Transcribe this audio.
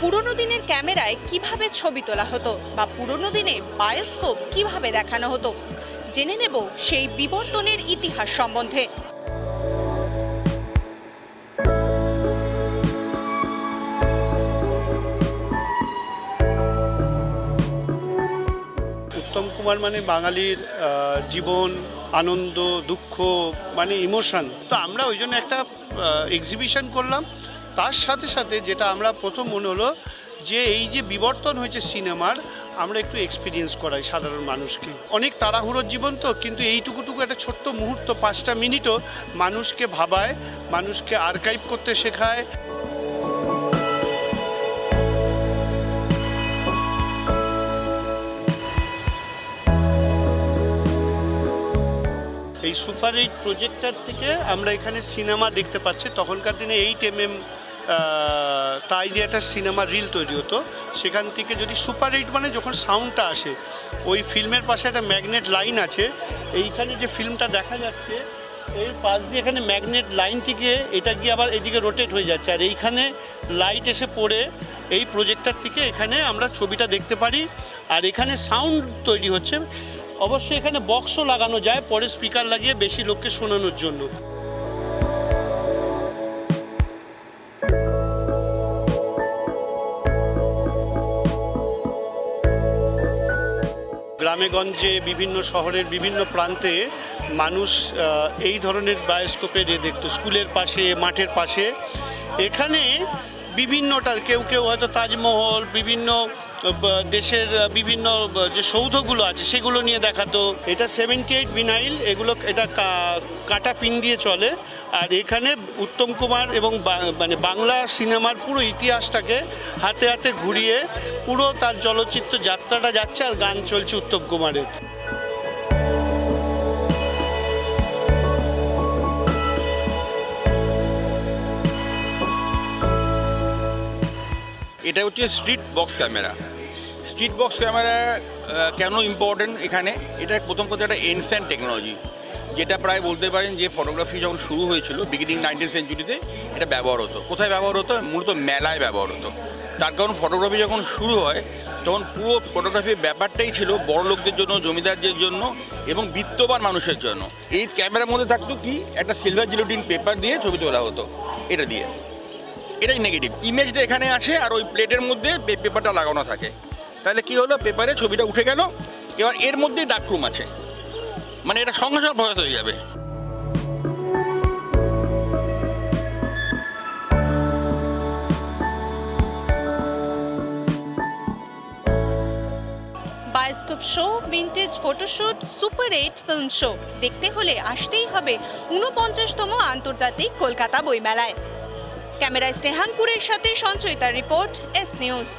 পুরনো দিনের ক্যামেরায় কিভাবে ছবি তোলা হতো বা পুরনো দিনে বায়োস্কোপ কিভাবে দেখানো হতো, জেনে নেব সেই বিবর্তনের ইতিহাস সম্বন্ধে। উত্তম কুমার মানে বাঙালির জীবন, আনন্দ, দুঃখ, মানে ইমোশন। তো আমরা ওই জন্য একটা এক্সিবিশন করলাম। তার সাথে সাথে যেটা আমরা প্রথম মনে হলো যে এই যে বিবর্তন হয়েছে সিনেমার, আমরা একটু এক্সপিরিয়েন্স করাই সাধারণ মানুষকে। অনেক তাড়াহুড়োর জীবন তো, কিন্তু এইটুকুটুকু একটা ছোট্ট মুহূর্ত, 5টা মিনিটও মানুষকে ভাবায়, মানুষকে আর্কাইভ করতে শেখায়। এই সুপার 8 প্রজেক্টর থেকে আমরা এখানে সিনেমা দেখতে পাচ্ছি। তখনকার দিনে 8mm তাই দিয়ে একটা সিনেমা রিল তৈরি হতো। সেখান থেকে যদি সুপার 8 মানে যখন সাউন্ডটা আসে, ওই ফিল্মের পাশে একটা ম্যাগনেট লাইন আছে। এইখানে যে ফিল্মটা দেখা যাচ্ছে, এর পাশ দিয়ে এখানে ম্যাগনেট লাইন থেকে এটা গিয়ে আবার এদিকে রোটেট হয়ে যাচ্ছে, আর এইখানে লাইট এসে পড়ে এই প্রজেক্টর থেকে এখানে আমরা ছবিটা দেখতে পারি। আর এখানে সাউন্ড তৈরি হচ্ছে। অবশ্যই এখানে বক্সও লাগানো যায় পরে, স্পিকার লাগিয়ে বেশি লোককে শোনানোর জন্য। গ্রামেগঞ্জে, বিভিন্ন শহরের বিভিন্ন প্রান্তে মানুষ এই ধরনের বায়োস্কোপে দেখতো, স্কুলের পাশে, মাঠের পাশে। এখানে বিভিন্নটা, কেউ কেউ হয়তো তাজমহল, বিভিন্ন দেশের বিভিন্ন যে সৌধগুলো আছে সেগুলো নিয়ে দেখাতো। এটা 78 ভিনাইল, এগুলো এটা কাটা পিন দিয়ে চলে। আর এখানে উত্তম কুমার এবং মানে বাংলা সিনেমার পুরো ইতিহাসটাকে হাতে হাতে ঘুরিয়ে পুরো তার চলচ্চিত্র যাত্রাটা যাচ্ছে, আর গান চলছে উত্তম কুমারের। এটা হচ্ছে street box camera. Street box camera কেন ইম্পর্টেন্ট এখানে? এটা প্রথম কথা একটা এনসেন্ট টেকনোলজি, যেটা প্রায় বলতে পারেন যে ফটোগ্রাফি যখন শুরু হয়েছিল বিগিনিং 19th সেঞ্চুরিতে এটা ব্যবহার হতো। কোথায় ব্যবহার হতো? মূলত মেলায় ব্যবহার হতো। তার কারণ ফটোগ্রাফি যখন শুরু হয় তখন পুরো ফটোগ্রাফির ব্যাপারটাই ছিল বড় লোকদের জন্য, জমিদারদের জন্য এবং বিত্তবান মানুষের জন্য। এই ক্যামেরার মধ্যে থাকতো কি, একটা সিলভার জিলোটিন পেপার দিয়ে ছবি তোলা হতো, এটা দিয়ে। এটাই নেগেটিভ ইমেজটা এখানে আসে, আর ওই প্লেটের মধ্যে পেপারটা লাগানো থাকে। তাহলে কি হলো, পেপারে ছবিটা উঠে গেল। এবার এর মধ্যেই ডার্করুম আছে, মানে এটা সঙ্গে সঙ্গে ভয় হয়ে যাবে। Bioscope show, vintage photoshoot, super 8 film show দেখতে হলে আসতেই হবে 49তম আন্তর্জাতিক কলকাতা বইমেলায়। ক্যামেরায় স্নেহানপুরের সাথে সঞ্চয়িতার রিপোর্ট, এস নিউজ।